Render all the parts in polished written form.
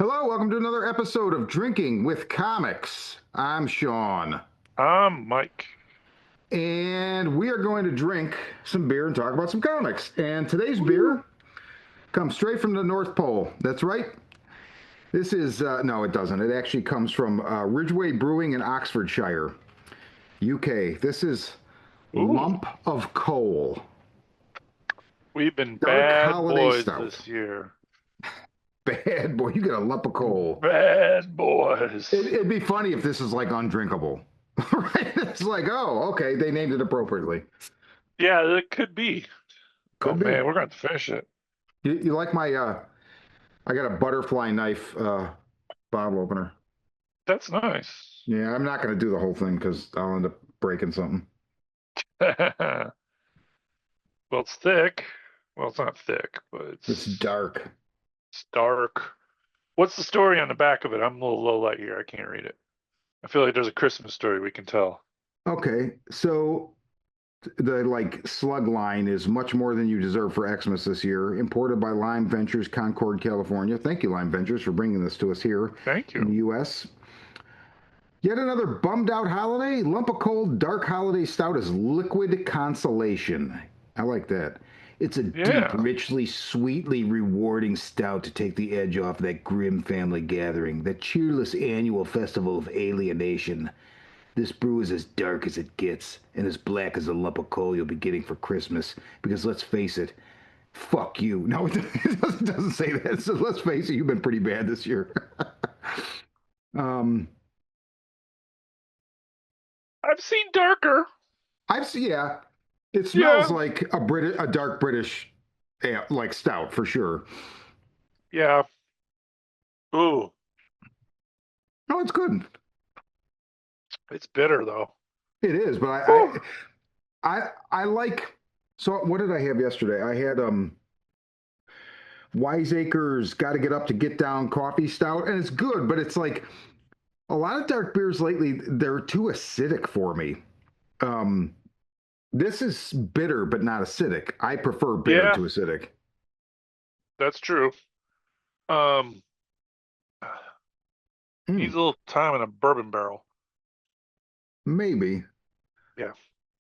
Hello, welcome to another episode of Drinking with Comics. I'm Sean, Mike. and we are going to drink some beer and talk about some comics. And today's Woo. beer comes straight from the North Pole. That's right. This is, no, it doesn't. It actually comes from Ridgeway Brewing in Oxfordshire, UK. This is Ooh, Lump of Coal, we've been Dark bad Holiday boys Stout. this year. Bad boy, you get a lump of coal. Bad boys. It'd be funny if this is like undrinkable. Right? It's like, oh, okay, they named it appropriately. Yeah, it could be. Oh Could be. man, we're going to finish it. You like my I got a butterfly knife bottle opener. That's nice. Yeah, I'm not gonna do the whole thing because I'll end up breaking something. Well, it's thick. Well, it's not thick, but It's dark. it's dark. What's the story on the back of it? I'm a little low light here. I can't read it. I feel like there's a Christmas story we can tell. Okay, so the like slug line is much more than you deserve for Xmas this year. Imported by Lime Ventures, Concord, California. Thank you, Lime Ventures, for bringing this to us here Thank in you. the U.S. Yet another bummed out holiday. Lump of Cold Dark Holiday Stout is liquid consolation. I like that. It's a deep, Yeah. richly, sweetly rewarding stout to take the edge off that grim family gathering, that cheerless annual festival of alienation. This brew is as dark as it gets, and as black as a lump of coal you'll be getting for Christmas. Because let's face it, fuck you. No, it doesn't say that. So let's face it, you've been pretty bad this year. um, I've seen darker. I've seen, yeah, it smells Yeah. like a dark British, yeah, like stout for sure. Yeah. Ooh, No, it's good. it's bitter though. It is, but Whew. I like. So what did I have yesterday? I had Wiseacres Got to Get Up to Get Down coffee stout, and it's good, but it's like a lot of dark beers lately. They're too acidic for me. Um, this is bitter, but not acidic. I prefer bitter Yeah, to acidic. that's true. Um, Mm, Needs a little time in a bourbon barrel. maybe. Yeah,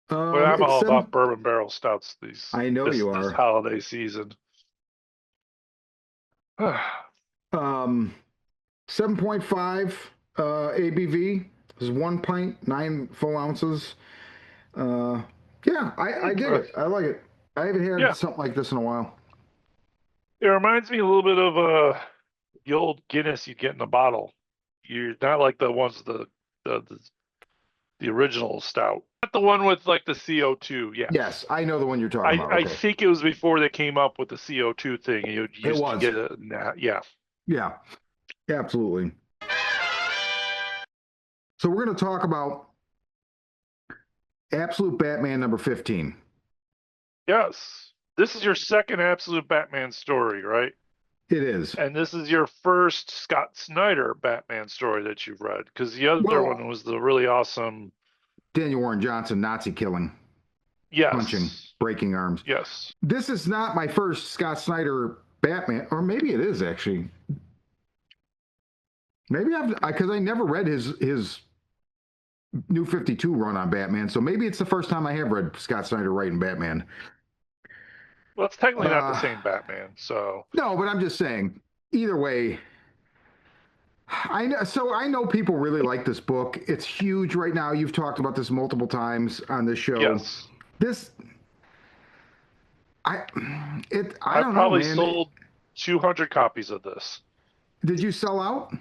but I'm It's all seven. about bourbon barrel stouts I know you this are. holiday season. 7.5 ABV. This is 1 pint, 9 full ounces. Uh, yeah, I dig it. I like it. I haven't had Yeah, something like this in a while. it reminds me a little bit of the old Guinness you get in a bottle. You're not like the ones the the, the original stout, not the one with like the CO2. Yeah, Yes, I know the one you're talking about. I Okay. think it was before they came up with the CO2 thing. You It used to was. get it. Yeah, Yeah, absolutely. So we're going to talk about Absolute Batman number 15. yes. This is your second absolute Batman story, right? It is. And this is your first Scott Snyder Batman story that you've read, because the other Well, one was the really awesome. Daniel Warren Johnson, Nazi killing, punching, Yes, breaking arms. yes. This is not my first Scott Snyder Batman, or maybe it is actually. Maybe because I never read his New 52 run on Batman, so maybe it's the first time I have read Scott Snyder writing Batman. Well, it's technically not the Uh, same Batman, so no, but I'm just saying. Either way, I know. So I know people really like this book. It's huge right now. You've talked about this multiple times on this show. yes. This, I, I I've don't know, probably man. sold 200 copies of this. Did you sell out?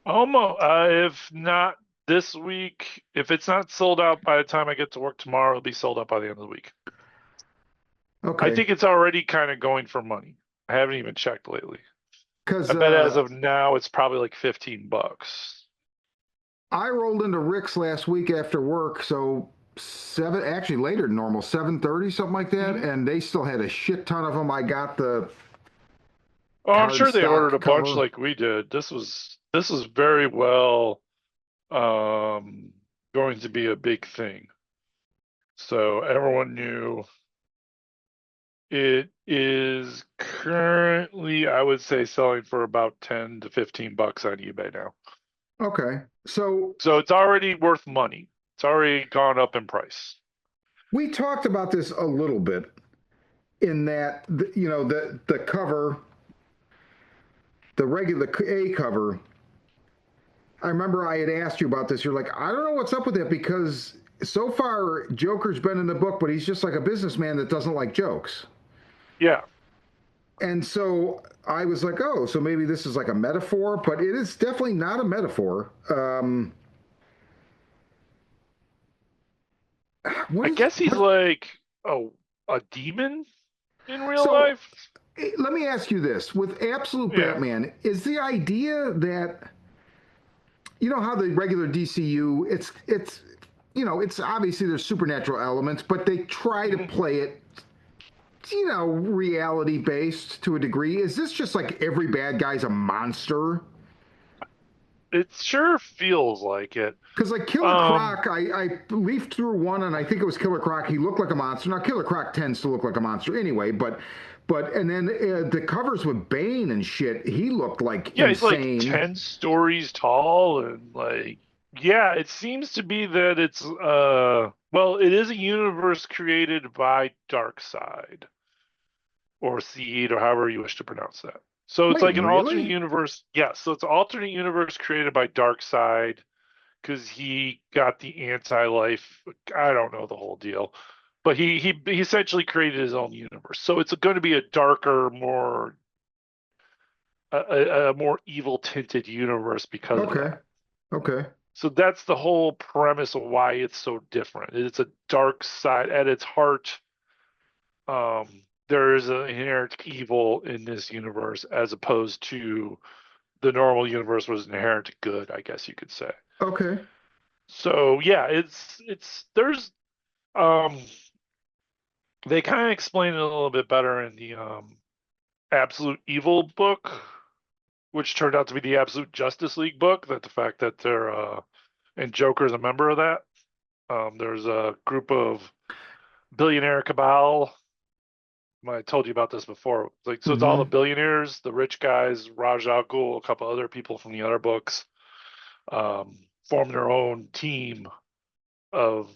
Almost, if not this week, if it's not sold out by the time I get to work tomorrow, it'll be sold out by the end of the week. I Okay, think it's already kind of going for money. I haven't even checked lately. because I bet as of now, it's probably like $15. I rolled into Rick's last week after work, so seven, actually later than normal, 7:30, something like that, Mhm. and they still had a shit ton of them. I got the Oh, I'm card sure they ordered a stock bunch cover. like we did. This was very well um going to be a big thing. So everyone knew It is currently, I would say, selling for about 10 to 15 bucks on eBay now. Okay. So So it's already worth money. It's already gone up in price. we talked about this a little bit in that, the cover, the regular A cover. I remember I had asked you about this. You're like, I don't know what's up with it because so far Joker's been in the book, but he's just like a businessman that doesn't like jokes. Yeah. And so I was like, oh, so maybe this is like a metaphor, but it is definitely not a metaphor. What I is guess he's what? like a demon in real So life. let me ask you this: with Absolute Yeah. Batman, is the idea that you know how the regular DCU, it's obviously there's supernatural elements, but they try to Mhm. play it, reality based to a degree. Is this just like every bad guy's a monster? It sure feels like it. Because like Killer Um, Croc, I leafed through one and I think it was Killer Croc. He looked like a monster. Now Killer Croc tends to look like a monster anyway, but and then the covers with Bane and shit, he looked like yeah, he's like insane. 10 stories tall and like yeah, it seems to be that it's well, it is a universe created by Darkseid or Seed or however you wish to pronounce that. So it's Wait, like an alternate really? universe. Yeah, so it's an alternate universe created by Darkseid because he got the anti-life. I don't know the whole deal, but he essentially created his own universe. So it's going to be a darker, more a more evil tinted universe because of Okay, that. okay, So that's the whole premise of why it's so different. It's a dark side at its heart. There is an inherent evil in this universe as opposed to the normal universe was inherent good, I guess you could say. okay. So yeah, it's there's um they kind of explain it a little bit better in the Absolute Evil book, which turned out to be the Absolute Justice League book. That the fact that they're and Joker's a member of that. There's a group of billionaire cabal. I told you about this before. Like, so it's all the Mm-hmm. billionaires, the rich guys, Raj Al Ghul, a couple other people from the other books, form their own team of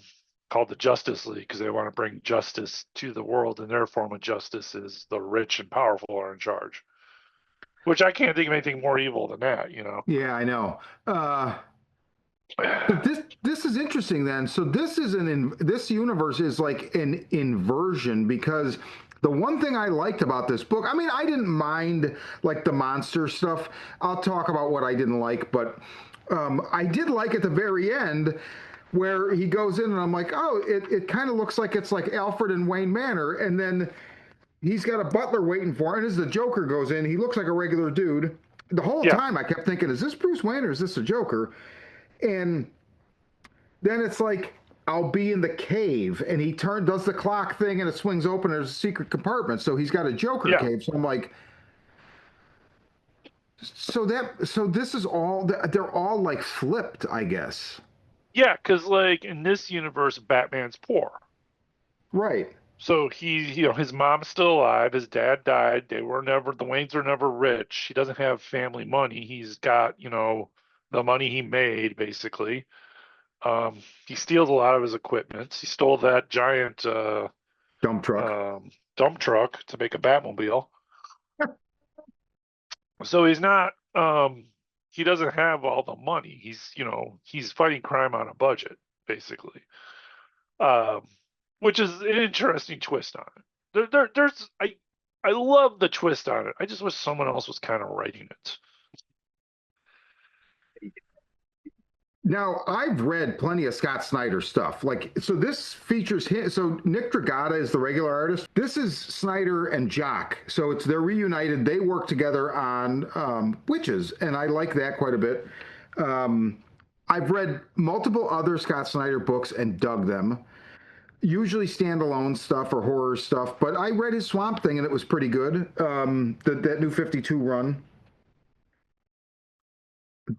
called the Justice League because they want to bring justice to the world, and their form of justice is the rich and powerful are in charge. Which I can't think of anything more evil than that, you know. Yeah, I know. So this is interesting then. So this universe is like an inversion because the one thing I liked about this book, I mean, I didn't mind like the monster stuff. I'll talk about what I didn't like, but I did like at the very end where he goes in and I'm like, oh, it kind of looks like it's like Alfred and Wayne Manor, and then he's got a butler waiting for him. And as the Joker goes in, he looks like a regular dude. The whole Yeah, time I kept thinking, is this Bruce Wayne or is this a Joker? And then it's like I'll be in the cave and he does the clock thing and it swings open. There's a secret compartment. So he's got a Joker yeah, cave. So I'm like, so this is all they're all like flipped, I guess. yeah. Because like in this universe, Batman's poor. Right. So his mom's still alive. His dad died. The Waynes were never rich. He doesn't have family money. He's got, the money he made basically. He steals a lot of his equipment. He stole that giant Dump truck. dump truck to make a Batmobile. So he doesn't have all the money. He's fighting crime on a budget, basically. Um, which is an interesting twist on it. I love the twist on it. I just wish someone else was kind of writing it. Now, I've read plenty of Scott Snyder stuff. Like, so this features him. So Nick Dragata is the regular artist. This is Snyder and Jock. So they're reunited. They work together on Witches, and I like that quite a bit. Um, I've read multiple other Scott Snyder books and dug them. Usually standalone stuff or horror stuff, but I read his Swamp Thing and it was pretty good. That New 52 run.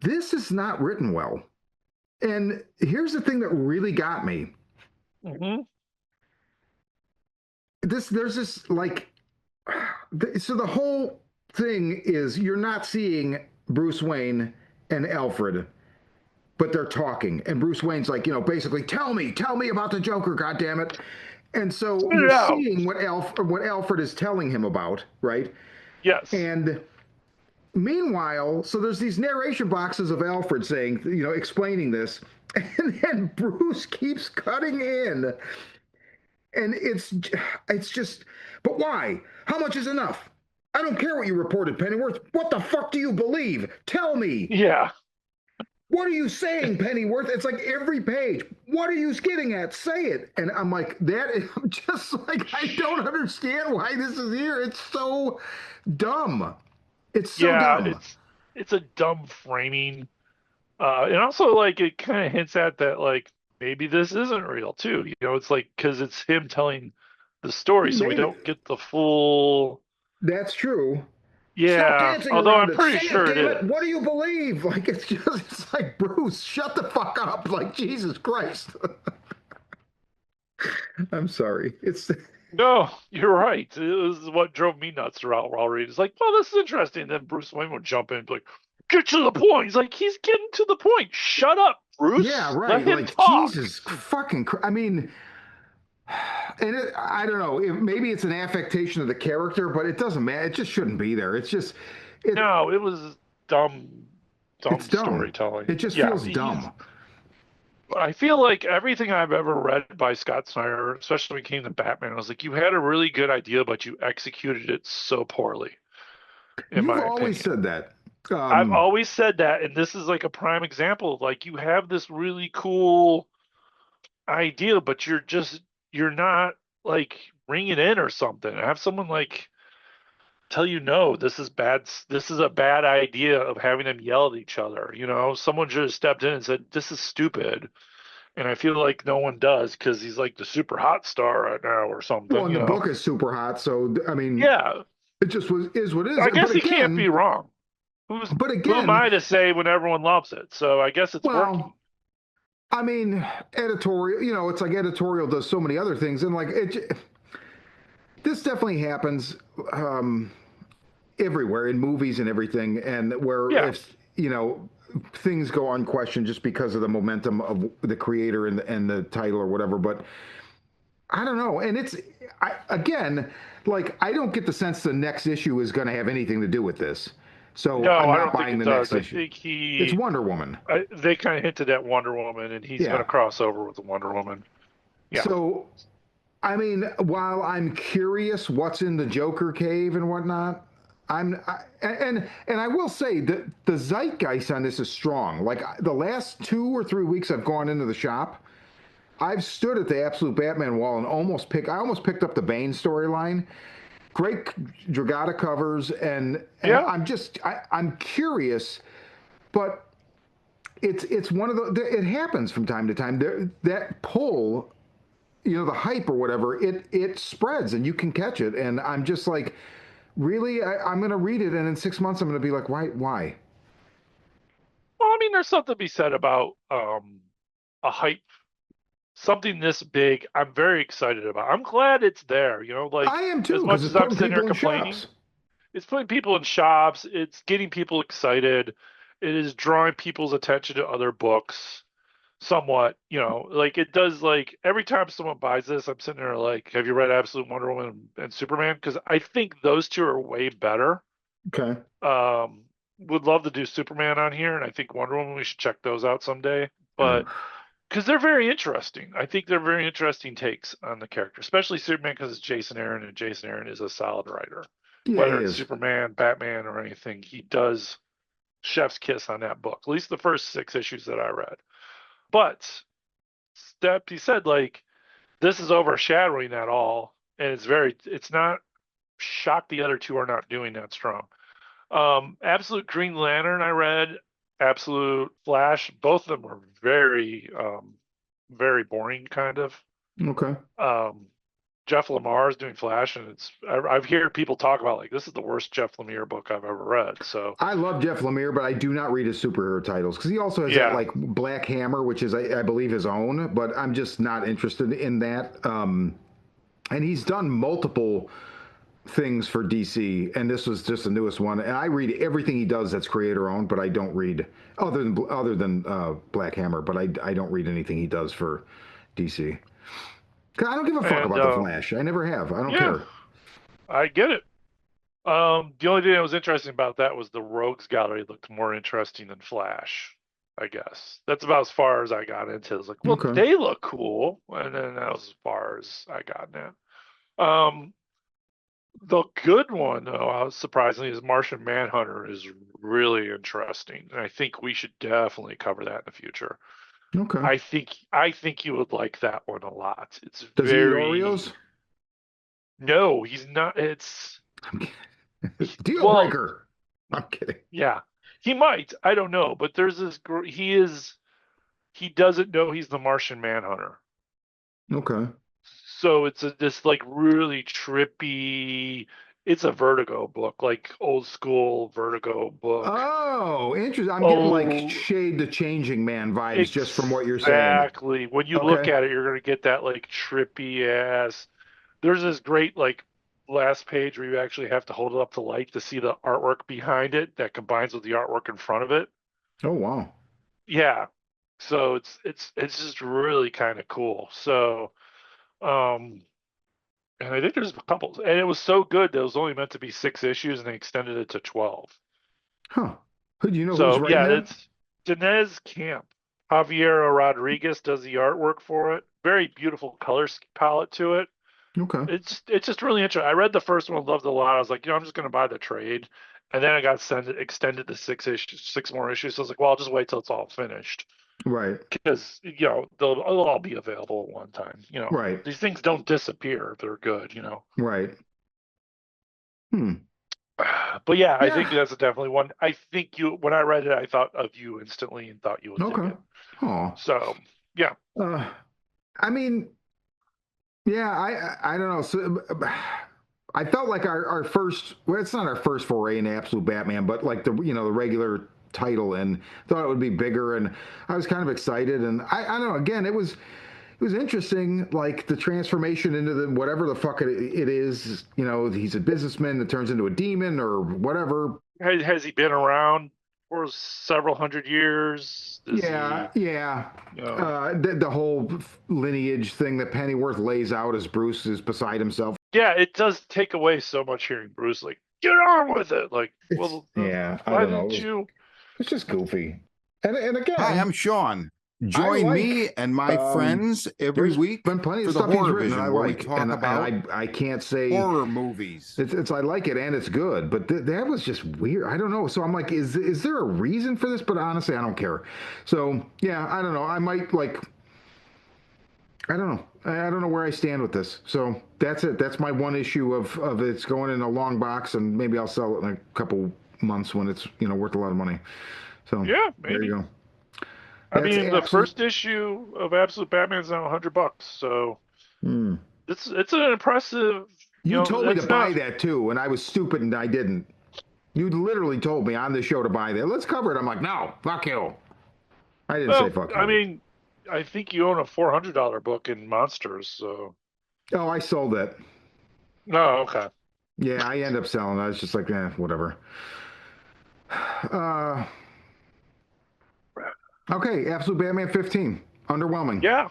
This is not written well. And here's the thing that really got me. Hmm. there's this like, so the whole thing is you're not seeing Bruce Wayne and Alfred, but they're talking, and Bruce Wayne's like, basically, tell me about the Joker, God damn it. And so Spit you're it out. seeing what Alfred is telling him about, right? Yes. And meanwhile, so there's these narration boxes of Alfred saying, explaining this, and then Bruce keeps cutting in, and it's just, but why? How much is enough? I don't care what you reported, Pennyworth. What the fuck do you believe? Tell me. Yeah. What are you saying, Pennyworth? It's like every page. What are you getting at? Say it. And I'm like, I'm just like, I don't understand why this is here. It's so dumb. It's so Yeah, dumb. it's a dumb framing. And also like it kind of hints at that like maybe this isn't real too. It's like because it's him telling the story, so we Maybe don't get the full. that's true. Stop Yeah, dancing although around I'm it. pretty Say it, sure it damn it. What do is. you believe? Like it's like Bruce, shut the fuck up. Like Jesus Christ. I'm sorry. It's No, you're right. This is what drove me nuts throughout while reading. It's like, well, this is interesting. Then Bruce Wayne would jump in and be like, get to the point. He's like, he's getting to the point. Shut up, yeah, Bruce. Let right. him Like talk. Jesus fucking I mean, and I don't know. Maybe it's an affectation of the character, but it doesn't matter. It just shouldn't be there. It's just it No, it was dumb, it's dumb dumb. storytelling. It just Yeah, feels dumb. I feel like everything I've ever read by Scott Snyder, especially when it came to Batman, I was like, you had a really good idea, but you executed it so poorly, in You've my always opinion. said that. I've Um, always said that, and this is like a prime example of like you have this really cool idea, but you're not like bring it in or something. Have someone like tell you no, this is bad. This is a bad idea of having them yell at each other. Someone should have stepped in and said this is stupid. And I feel like no one does because he's like the super hot star right now or well, something. and the book is super hot, so I mean, Yeah, it just is what it is. I guess he can't be wrong. But Who am again, I to say when everyone loves it? So I guess it's working. well, I mean, editorial. It's like editorial does so many other things, and like this definitely happens everywhere in movies and everything, and where Yeah. if things go unquestioned just because of the momentum of the creator and the title or whatever. But I don't know. And again, like, I don't get the sense the next issue is going to have anything to do with this. So No, I'm I not don't think buying it the does. next I issue. think It's Wonder Woman. they kind of hinted at Wonder Woman, and he's going Yeah. to cross over with the Wonder Woman. Yeah. So, I mean, while I'm curious what's in the Joker cave and whatnot, and I will say that the zeitgeist on this is strong. Like the last 2 or 3 weeks I've gone into the shop, I've stood at the Absolute Batman wall and I almost picked up the Bane storyline. Great Dragata covers, and Yeah. I'm curious, but it's one of it happens from time to time. That pull, the hype or whatever, it spreads and you can catch it. And I'm just like, really, I'm going to read it, and in 6 months I'm going to be like, why? Well, I mean, there's something to be said about a hype, something this big. I'm very excited about. I'm glad it's there. Like I am as too, because much it's as I'm putting sitting here people in complaining, shops. it's putting people in shops. It's getting people excited. It is drawing people's attention to other books somewhat. Like it does. Like every time someone buys this, I'm sitting there like, have you read Absolute Wonder Woman and Superman? Because I think those two are way better. Okay. Would love to do Superman on here, and I think Wonder Woman, we should check those out someday. Ugh. But because they're very interesting. I think they're very interesting takes on the character, especially Superman because it's Jason Aaron, and Jason Aaron is a solid writer. Yeah, he Whether it's is. Superman, Batman, or anything, he does chef's kiss on that book. At least the first 6 issues that I read. But step he said like this is overshadowing that all, and it's not shocked the other two are not doing that strong. Absolute Green Lantern I read, Absolute Flash, both of them were very boring kind of. Okay. Um, Jeff Lemire is doing Flash, and I've heard people talk about like this is the worst Jeff Lemire book I've ever read. So I love Jeff Lemire, but I do not read his superhero titles because he also has that yeah, like Black Hammer, which is I believe his own, but I'm just not interested in that. and he's done multiple things for DC, and this was just the newest one. And I read everything he does that's creator owned, but I don't read other than Black Hammer. But I don't read anything he does for DC. 'Cause I don't give a fuck And about the Flash. I never have. I don't yeah, care. I get it. The only thing that was interesting about that was the Rogues Gallery looked more interesting than Flash, I guess. That's about as far as I got into it. It's like, well, Okay. they look cool. And then that was as far as I got in it. The good one, though, surprisingly, is Martian Manhunter is really interesting. And I think we should definitely cover that in the future. Okay. I think you would like that one a lot. It's Does he eat very Oreos? no, he's not. It's I'm kidding. Deal well, breaker. I'm kidding. yeah, he might. I don't know, but there's this. He doesn't know he's the Martian Manhunter. Okay. So it's this like really trippy. It's a Vertigo book, like old school Vertigo book. Oh, interesting. I'm getting like Oh, Shade the Changing Man vibes just from what you're saying. exactly. When you look Okay. at it, you're gonna get that like trippy ass. There's this great like last page where you actually have to hold it up to light to see the artwork behind it that combines with the artwork in front of it. Oh, wow. Yeah. So it's just really kind of cool. So um and I think there's a couple, and it was so good that it was only meant to be 6 issues, and they extended it to 12. Huh. Who do you know who's So writing yeah, that? it's Dinez Camp. Javier Rodriguez does the artwork for it. Very beautiful color palette to it. Okay. It's just really interesting. I read the first one, loved it a lot. I was like, I'm just gonna buy the trade, and then I got extended to 6 issues, 6 more issues. So I was like, well, I'll just wait till it's all finished Right. because they'll all be available at one time. Right. These things don't disappear if they're good. Right. Hmm. But yeah, I think Yeah. that's definitely one. I think when I read it, I thought of you instantly and thought you would dig Okay. it. Oh. So yeah, Uh, I mean, yeah, I don't know. So, I felt like our first, well, it's not our first foray in Absolute Batman, but like the regular title, and thought it would be bigger, and I was kind of excited, and I don't know. Again, it was interesting, like the transformation into the whatever the fuck it is. He's a businessman that turns into a demon or whatever. has he been around for several hundred years? Does Yeah, he, yeah. you know? The whole lineage thing that Pennyworth lays out as Bruce is beside himself. Yeah, it does take away so much hearing Bruce like, get on with it. Like, It's well, yeah, I why don't know. didn't you? It's just goofy. And Hi, again, I'm Sean. I Join me like and my friends every there's week been plenty for of the stuff he's Horror written that I Vision, where we like, talk and about I can't say horror movies. it's I like it and it's good, but that was just weird. I don't know. So I'm like, is there a reason for this? But honestly, I don't care. So yeah, I don't know. I might like. I don't know. I don't know where I stand with this. So that's it. That's my one issue of it's going in a long box, and maybe I'll sell it in a couple months when it's worth a lot of money. So Yeah, there you maybe. go. I That's mean, the absolute. first issue of Absolute Batman is now $100, so Hmm. it's an impressive. You told me to It's buy not. that too, and I was stupid and I didn't. You literally told me on the show to buy that. Let's cover it. I'm like, no, fuck you. I didn't say Well, fuck I you. mean, I think you own a $400 book in Monsters, so. Oh, I sold it. No, okay. Yeah, I end up selling it. I was just like, whatever. Uh, okay, Absolute Batman 15. Underwhelming. Yeah.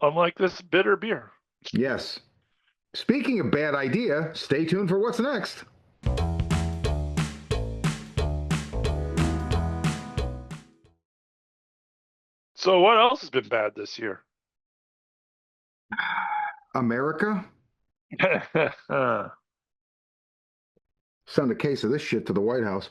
Unlike this bitter beer. Yes. Speaking of bad idea, stay tuned for what's next. So what else has been bad this year? America? Send a case of this shit to the White House.